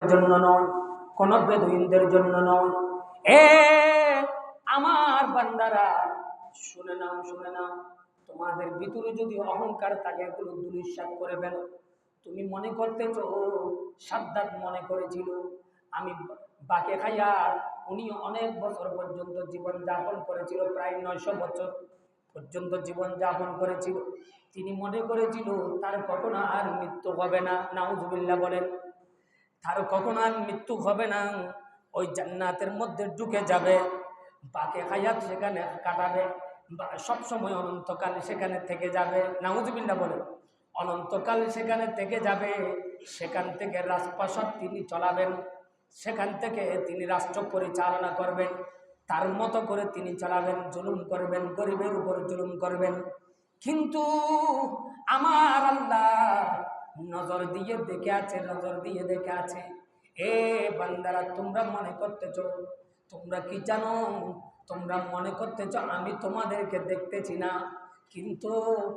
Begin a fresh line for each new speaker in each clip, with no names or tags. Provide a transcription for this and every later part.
জন্য নয়, কোন বেদুইনদের জন্য নয়। এ আমার বান্দারা, শুনে নাও, শুনে নাও। তোমাদের ভিতরে যদি অহংকার থাকে, এগুলো দুলিশাত করে ফেল। তুমি মনে করতেছ, সাদ্দাত মনে করেছিল আমি বাকে খাইয়ার, উনি অনেক বছর পর্যন্ত জীবন যাপন করেছিল, প্রায় 900 বছর পর্যন্ত জীবন যাপন করেছিল। তিনি মনে করেছিল তার কখনো আর মৃত্যু হবে না। নাউজুবিল্লাহ বলেন। তার কখনো আর মৃত্যু হবে না। ওই জান্নাতের মধ্যে ঢুকে যাবে, বাকে হায়াত সেখানে কাটাবে, সবসময় অনন্তকাল সেখানে থেকে যাবে। নাউজুবিল্লাহ বলেন। অনন্তকাল সেখানে থেকে যাবে। সেখান থেকে রাজপ্রাসাদ তিনি চলাবেন, সেখান থেকে তিনি রাষ্ট্র পরিচালনা করবেন, তার মতো করে তিনি চালাবেন, জুলুম করবেন, গরিবের উপর জুলুম করবেন। কিন্তু আমার আল্লাহ নজর দিয়ে দেখে আছে, নজর দিয়ে দেখে আছে। এ বান্দারা, তোমরা মনে করতেছ, তোমরা কি জানো, তোমরা মনে করতেছ আমি তোমাদেরকে দেখতেছি না, কিন্তু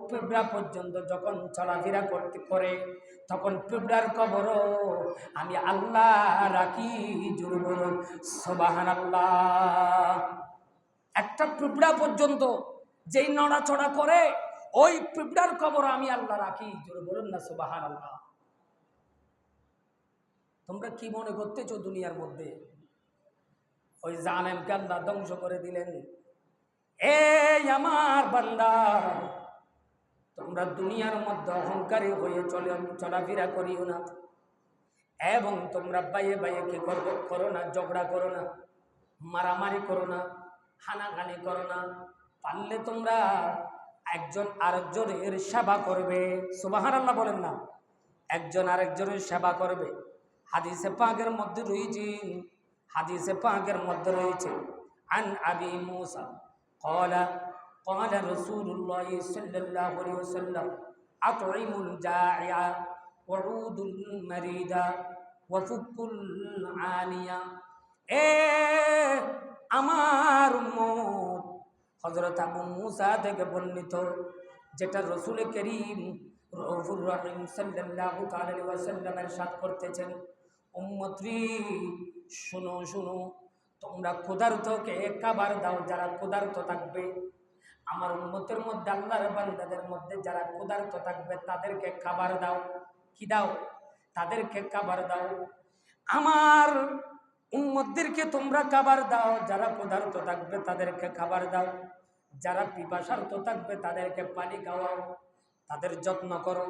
পিঁপড়া পর্যন্ত যখন চলাফেরা করতে করে, তখন পিঁপড়ার কবরও আমি আল্লাহ রাখি। জোরে বলুন সুবহানাল্লাহ। একটা পিঁপড়া পর্যন্ত যেই নড়াচড়া করে, ওই পিঁপড়ার কবর আমি আল্লাহ রাখি। জোরে বলুন না সুবহানাল্লাহ। তোমরা কি মনে করতেছো দুনিয়ার মধ্যে? ওই জালেমকে আল্লাহ ধ্বংস করে দিলেন। এই আমার বান্দা, তোমরা দুনিয়ার মধ্যে অহংকারী হয়ে চলাফেরা করিও না, এবং তোমরা বাইয়ে বাইয়ে কি করো না, ঝগড়া করো না, মারামারি করো না, হানাহানি করো না। পারলে তোমরা একজন আরেকজনের সেবা করবে। সুবহানাল্লাহ বলেন না। একজন আরেকজনের সেবা করবে। হাদিসে পাকের মধ্যে রয়েছে, হাদিসে পাকের মধ্যে রয়েছে, আন আবি মুসা قال قال رسول الله صلى الله عليه وسلم أطعموا الجائع وعودوا المريض وفكوا العانية। এ আমার উম্মত, হযরত আবু মুসা থেকে বর্ণিত, যেটা রাসূল করিম রউফুর রহিম সাল্লাল্লাহু আলাইহি ওয়াসাল্লাম ইরশাদ করতেছেন, উম্মতরি শুনো শুনো, তোমরা ক্ষুধার্তকে খাবার দাও। যারা ক্ষুধার্ত থাকবে, আমার উম্মতের মধ্যে, আল্লাহর বান্দাদের মধ্যে যারা ক্ষুধার্ত থাকবে, তাদেরকে খাবার দাও। কি দাও? তাদেরকে খাবার দাও। আমার উম্মতদেরকে তোমরা খাবার দাও। যারা ক্ষুধার্ত থাকবে তাদেরকে খাবার দাও। যারা পিপাসার্ত থাকবে তাদেরকে পানি খাওয়াও, তাদের যত্ন করো।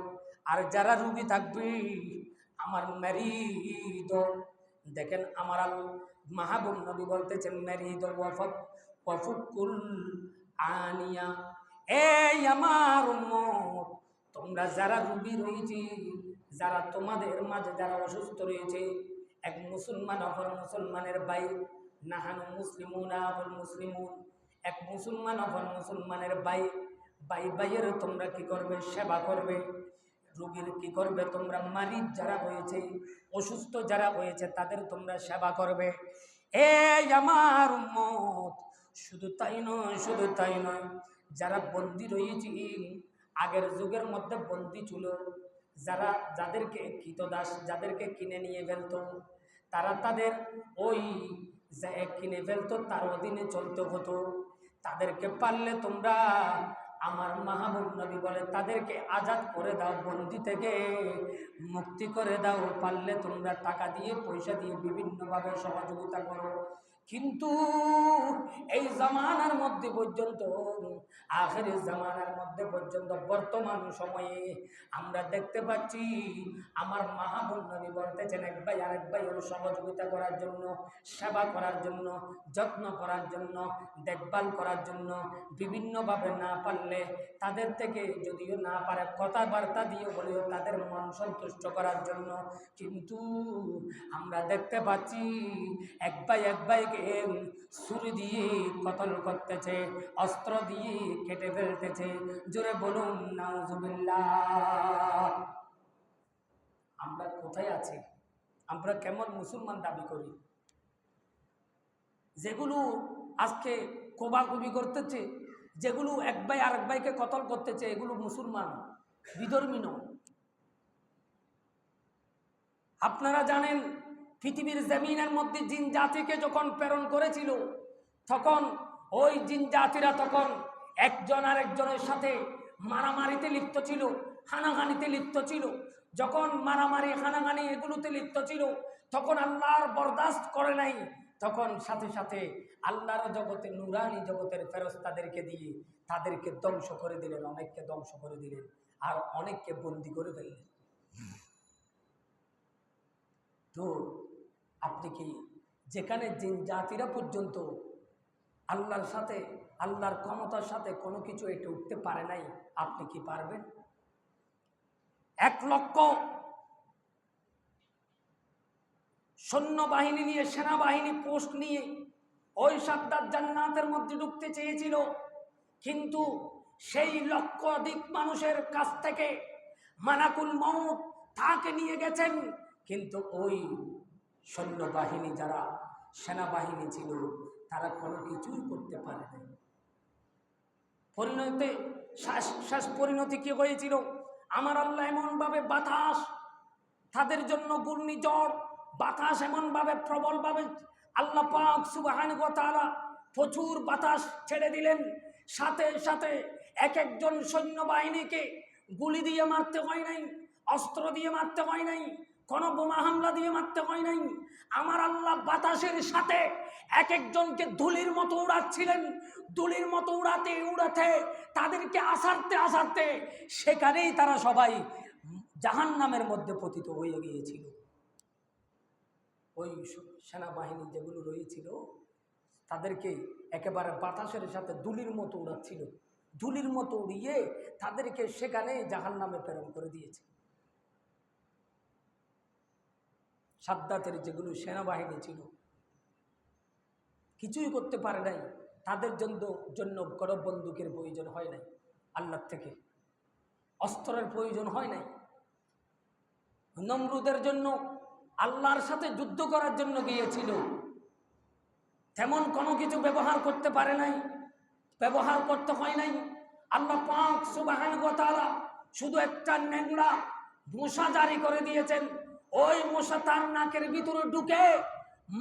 আর যারা রোগী থাকবে, আমার মেরিদ, দেখেন আমার মাহবুব নবী বলতেছেন, মেরিদ ওয়াফুকুল আনিয়া। এই আমার উম্মত, তোমরা যারা রোগী রয়েছে, যারা তোমাদের মাঝে যারা অসুস্থ রয়েছে, এক মুসলমান অপর মুসলমানের ভাই, নাহানু মুসলিমুনা আবুল মুসলিমুন, এক মুসলমান অপর মুসলমানের ভাই, ভাই ভাইয়ের তোমরা কি করবে? সেবা করবে। রোগীর কি করবে? তোমরা মারিদ যারা হয়েছে, অসুস্থ যারা হয়েছে, তাদের তোমরা সেবা করবে। এই আমার উম্মত, শুধু তাই নয়, শুধু তাই নয়, যারা বন্দী রয়েছে, আগের যুগের মধ্যে বন্দী ছিল, যারা যাদেরকে কৃতদাস, যাদেরকে কিনে নিয়ে ফেলতো, তারা তাদের ওই যে কিনে ফেলতো তার অধীনে চলতে হতো। তাদেরকে পারলে তোমরা, আমার মাহবুব নবী বলে, তাদেরকে আজাদ করে দাও, বন্দী থেকে মুক্তি করে দাও। পারলে তোমরা টাকা দিয়ে, পয়সা দিয়ে বিভিন্নভাবে সহযোগিতা করো। কিন্তু এই জামানার মধ্যে পর্যন্ত, আখেরি জামানার মধ্যে পর্যন্ত, বর্তমান সময়ে আমরা দেখতে পাচ্ছি, আমার মাহবুব নবী বলতেছেন, এক ভাই আরেক ভাইয়ের সহযোগিতা করার জন্য, সেবা করার জন্য, যত্ন করার জন্য, দেখভাল করার জন্য, বিভিন্নভাবে না পারলে তাদের থেকে, যদিও না পারে কথাবার্তা দিয়ে বলেও তাদের মন সন্তুষ্ট করার জন্য। কিন্তু আমরা দেখতে পাচ্ছি এক ভাই এক ভাইকে ছুরি দিয়ে কতল করতেছে, অস্ত্র দিয়ে কেটে ফেলতেছে। জোরে বলুন নাউজুবিল্লাহ। আমরা কোথায় আছি? আমরা কেমন মুসলমান দাবি করি? যেগুলো আজকে কোবাকুবি করতেছে, যেগুলো এক ভাই আরেক ভাইকে কতল করতেছে, এগুলো মুসলমান, বিধর্মী নয়। আপনারা জানেন পৃথিবীর জমিনের মধ্যে জিন জাতিকে যখন প্রেরণ করেছিল, তখন ওই জিন জাতিরা তখন একজন আরেকজনের সাথে মারামারিতে লিপ্ত ছিল, হানাহানিতে লিপ্ত ছিল। যখন মারামারি হানাহানি এগুলোতে লিপ্ত ছিল, তখন আল্লাহর বরদাস্ত করে নাই। তখন সাথে সাথে আল্লাহর জগতে নুরানি জগতের ফেরেশতাদেরকে দিয়ে তাদেরকে ধ্বংস করে দিলেন, অনেককে ধ্বংস করে দিলেন, আর অনেককে বন্দি করে ফেললেন। তো আপনি কি, যেখানে জিন জাতিরা পর্যন্ত আল্লাহর সাথে, আল্লাহর ক্ষমতার সাথে কোনো কিছু এটে উঠতে পারে নাই, আপনি কি পারবেন? 1 লক্ষ সৈন্যবাহিনী নিয়ে, সেনাবাহিনী পোস্ট নিয়ে ওই সাদ্দাত জান্নাতের মধ্যে ঢুকতে চেয়েছিল, কিন্তু সেই লক্ষাধিক মানুষের কাছ থেকে মালাকুল মউত তাকে নিয়ে গেছেন, কিন্তু ওই সৈন্যবাহিনী যারা সেনাবাহিনী ছিল তারা কোনো কিছুই করতে পারে নাই। পরিণতি, শেষ পরিণতি কি হয়েছিল? আমার আল্লাহ এমনভাবে বাতাস, তাদের জন্য ঘূর্ণিঝড় বাতাস এমনভাবে প্রবলভাবে আল্লাহ পাক সুবহানাহু ওয়া তাআলা প্রচুর বাতাস ছেড়ে দিলেন। সাথে সাথে এক একজন সৈন্যবাহিনীকে গুলি দিয়ে মারতে হয় নাই, অস্ত্র দিয়ে মারতে হয় নাই, কোনো বোমা হামলা দিয়ে মারতে হয় নাই। আমার আল্লাহ বাতাসের সাথে এক একজনকে ধুলির মতো উড়াচ্ছিলেন। ধুলির মতো উড়াতে উড়াতে তাদেরকে আসারতে আসারতে সেখানেই তারা সবাই জাহান্নামের মধ্যে পতিত হয়ে গিয়েছিল। ওই সেনাবাহিনী যেগুলো রয়েছিল তাদেরকে একেবারে বাতাসের সাথে ধুলির মতো উড়াচ্ছিল, ধুলির মতো উড়িয়ে তাদেরকে সেখানে জাহান্নামে প্রেরণ করে দিয়েছে। সাদ্দাতের যেগুলো সেনাবাহিনী ছিল কিছুই করতে পারে নাই, তাদের জন্য কোনো বন্দুকের প্রয়োজন হয় নাই, আল্লাহর থেকে অস্ত্রের প্রয়োজন হয় নাই। নমরুদের জন্য আল্লাহর সাথে যুদ্ধ করার জন্য গিয়েছিল, তেমন কোনো কিছু ব্যবহার করতে পারে নাই, ব্যবহার করতে হয় নাই। আল্লাহ পাক সুবহানাহু ওয়া তাআলা শুধু একটা ন্যাংরা মশা জারি করে দিয়েছেন। ওই মশা তার নাকের ভিতরে ঢুকে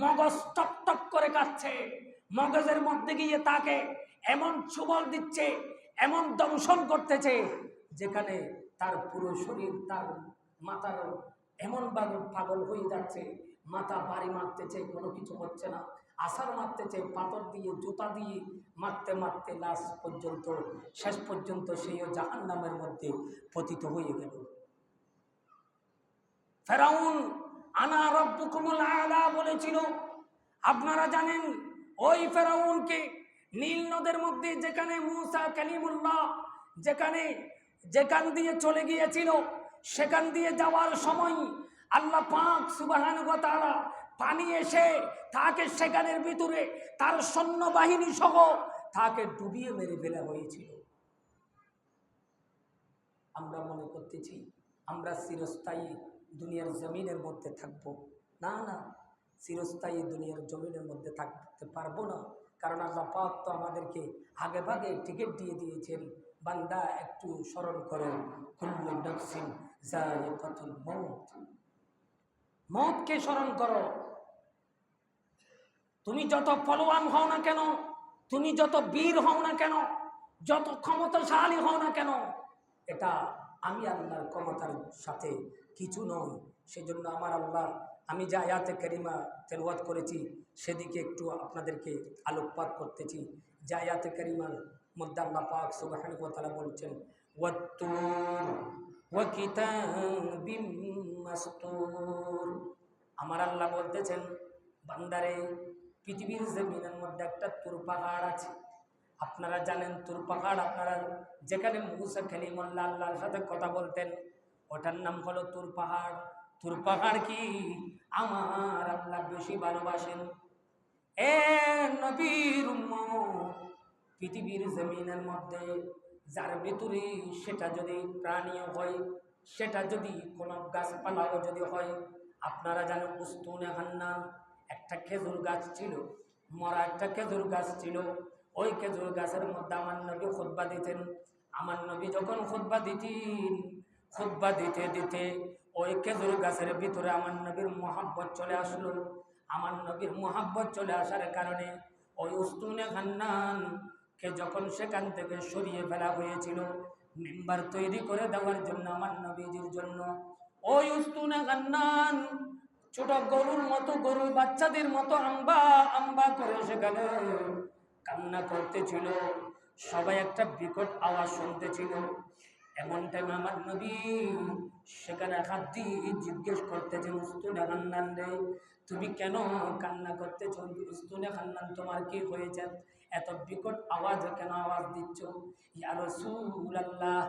মগজ টক টক করে কাটছে, মগজের মধ্যে গিয়ে তাকে এমন ছুবল দিচ্ছে, এমন দংশন করতেছে, যেখানে তার পুরো শরীর, তার মাথার এমনভাবে পাগল হয়ে যাচ্ছে, মাথা বাড়ি মারতেছে, কোনো কিছু হচ্ছে না, আসার মারতেছে, পাথর দিয়ে জুতা দিয়ে মারতে মারতে লাশ পর্যন্ত, শেষ পর্যন্ত সেইও জাহান্নামের মধ্যে পতিত হয়ে গেল। ফেরাউন আনা রাব্বুকুমুল আলা বলেছিল। আপনারা জানেন ওই ফেরাউনকে নীল নদের মধ্যে, যেখানে মূসা কালিমুল্লাহ যেখান দিয়ে চলে গিয়েছিল, সেখান দিয়ে যাওয়ার সময় আল্লাহ পাক সুবহানাহু ওয়া তাআলা পানি এসে তাকে সেখানের ভিতরে তার সৈন্যবাহিনী সহ তাকে ডুবিয়ে মেরে ফেলা হয়েছিল। আমরা মনে করতেছি আমরা চিরস্থায়ী দুনিয়ার জমিনের মধ্যে থাকবো। না না, চিরস্থায়ী দুনিয়ার জমিনের মধ্যে থাকতে পারবো না, কারণ আল্লাহ পাক তো আমাদেরকে আগে ভাগে টিকিট দিয়ে দিয়েছেন। বান্দা একটু স্মরণ করো, কুল্লু নাফসিন যায়িকাতুল মউত, মউতকে স্মরণ করো। তুমি যত ফলওয়ান হও না কেন, তুমি যত বীর হও না কেন, যত ক্ষমতাশালী হও না কেন, এটা আমি আল্লাহর ক্ষমতার সাথে কিছু নয়। সেজন্য আমার আল্লাহ, আমি যে আয়াতে কারিমা তেলাওয়াত করেছি সেদিকে একটু আপনাদেরকে আলোকপাত করতেছি। যে আয়াতে কারিমার মধ্যে আল্লাহ পাক সুবহানাহু ওয়া তাআলা বলছেন, ওয়াত-তুর ওয়া কিতাবিম মাসতুর। আমার আল্লাহ বলতেছেন, বান্দারে, পৃথিবীর জমিনের মধ্যে একটা তুর পাহাড় আছে। আপনারা জানেন তুর পাহাড়, আপনারা যেখানে মূসা কালিমুল্লাহ আল্লাহর সাথে কথা বলতেন, ওটার নাম হলো তুর পাহাড়। তুর পাহাড় কি আমার আল্লাহ বেশি ভালোবাসেন। এ নবীর উম্মত, পৃথিবীর জমিনের মধ্যে যার ভিতরে, সেটা যদি প্রাণীও হয়, সেটা যদি কোনো গাছপালাও যদি হয়, আপনারা জানেন উস্তুনে হান্নান একটা খেজুর গাছ ছিল, মরা একটা খেজুর গাছ ছিল। ওই খেজুর গাছের মধ্যে আমার নবী খুতবা দিতেন। আমার নবী যখন খুতবা দিতেন, খুতবা দিতে দিতে ওই খেজুর গাছের ভিতরে আমার নবীর মোহাব্বত চলে আসলো। আমার নবীর মোহাব্বত চলে আসার কারণে ওই উস্তুনে খান্নান কে যখন সেখান থেকে সরিয়ে ফেলা হয়েছিল মিম্বার তৈরি করে দেওয়ার জন্য আমার নবীজির জন্য, ওই উস্তুনে খান্নান ছোট গরুর মতো, গরুর বাচ্চাদের মতো আম্বা আম্বা করে সেখানে কান্না করতেছিল। সবাই একটা বিকট আওয়াজ শুনতেছিল। এমন টাইমে আমার নবী সেখানে হাত দিয়ে জিজ্ঞেস করতেছে, উস্তুনে খান্নান রে, তুমি কেন কান্না করতেছ? উস্তুনে খান্নান, তোমার কি হয়েছে? এত বিকট আওয়াজ কেন আওয়াজ দিচ্ছ? ইয়া রাসূলুল্লাহ,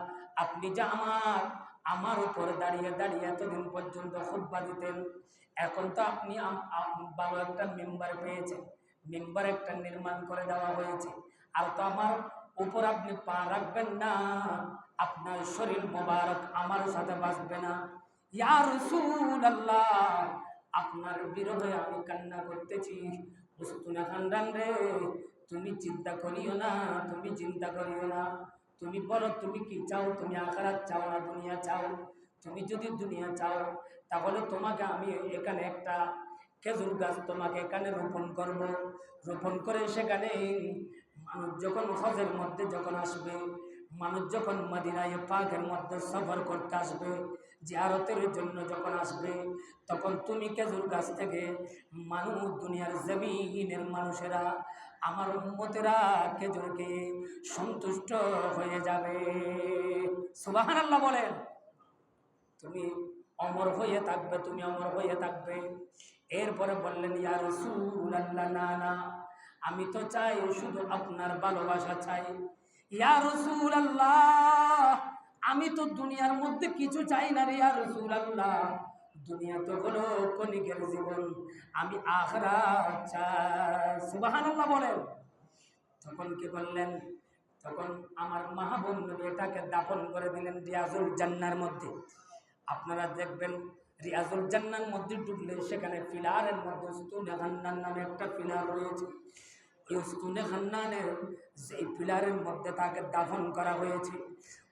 আপনি যে আমার উপর দাঁড়িয়ে দাঁড়িয়ে এতদিন পর্যন্ত খুতবা দিতেন, এখন তো আপনি ভালো একটা মেম্বার পেয়েছেন, মেম্বার একটা নির্মাণ করে দেওয়া হয়েছে, আর তো আমার উপর আপনি পা রাখবেন না, আপনার শরীর মোবারক আমার সাথে বাঁচবে না। ইয়া রাসূলুল্লাহ, আপনার বিরহে আমি কান্না করতেছি। উস্তুনে খান্নান রে, তুমি চিন্তা করিও না, তুমি চিন্তা করিও না। তুমি বলো তুমি কি চাও? তুমি আখিরাত চাও না দুনিয়া চাও? তুমি যদি দুনিয়া চাও তাহলে তোমাকে আমি এখানে একটা খেজুর গাছ তোমাকে এখানে রোপণ করব। রোপণ করে সেখানে মানুষ যখন হজের মধ্যে যখন আসবে, মানুষ যখন মদিনায়ে পাকের মধ্যে সফর করতে আসবে, জিয়ারতের জন্য যখন আসবে, তখন তুমি খেজুর গাছ থেকে মানুষ, দুনিয়ার জমিনের মানুষেরা, আমার উম্মতেরা খেজুরকে সন্তুষ্ট হয়ে যাবে। সুবহানাল্লাহ বলেন। তুমি অমর হয়ে থাকবে, তুমি অমর হয়ে থাকবে। এরপরে বললেন, ইয়া রাসূলুল্লাহ, না না, আমি তো চাই শুধু আপনার ভালোবাসা চাই। ইয়া রাসূলুল্লাহ, আমি তো দুনিয়ার মধ্যে কিছু চাই না রে ইয়া রাসূলুল্লাহ, দুনিয়া তো হলো ক্ষণিকের জীবন, আমি আখিরাত চাই। সুবহানাল্লাহ বলেন। তখন কি বললেন? তখন আমার মাহবুব নবী এটাকে দাফন করে দিলেন রিয়াজুল জান্নার মধ্যে। আপনারা দেখবেন রিয়াজুল জান্নার মধ্যে ঢুকলে সেখানে পিলারের মধ্যে উস্তুনে খান্নান নামে একটা পিলার রয়েছে। ওই উস্তুনে খান্নানের যেই পিলারের মধ্যে তাকে দাফন করা হয়েছে,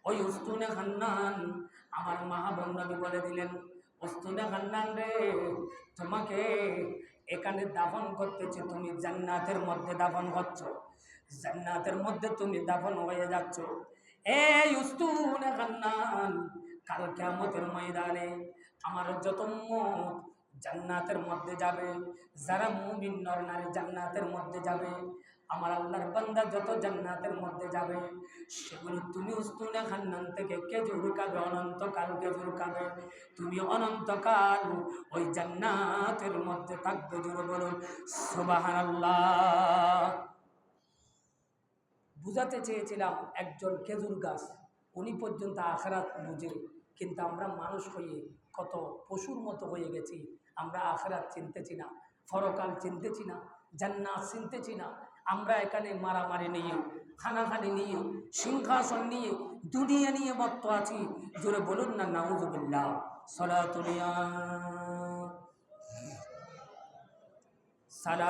ওই উস্তুনে খান্নান আমার মাহবুব নবী বলে দিলেন, উস্তুনে খান্নান রে, তোমাকে এখানে দাফন করতেছে, তুমি জান্নাতের মধ্যে দাফন হচ্ছ, জান্নাতের মধ্যে তুমি দাফন হয়ে যাচ্ছ। এই উস্তুনে খান্নান, কাল কিয়ামতের ময়দানে আমার যত উম্মত জান্নাতের মধ্যে যাবে, যারা মুমিন নর নারী জান্নাতের মধ্যে যাবে, আমার আল্লাহর বান্দা যত জান্নাতের মধ্যে যাবে, সেগুলো তুমি উস্তুনে খান্নান থেকে খেজুর খাবে, অনন্তকাল খেজুর খাবে, তুমি অনন্তকাল ওই জান্নাতের মধ্যে থাকবে। জোরে বলুন সুবহানাল্লাহ। বুঝাতে চেয়েছিলাম একজন খেজুর গাছ, উনি পর্যন্ত আখিরাত বুঝে, কিন্তু আমরা মানুষ হয়ে কত পশুর মতো হয়ে গেছি। আমরা আখিরাত চিনতেছি না, পরকাল চিনতেছি না, জান্নাত চিনতেছি না। আমরা এখানে মারামারি নিয়ে, খানাখানি নিয়ে, সিংহাসন নিয়ে, দুনিয়া নিয়ে মত্ত আছি। জোরে বলুন না নাউযুবিল্লাহ। সালাতুলিয়া সালাম।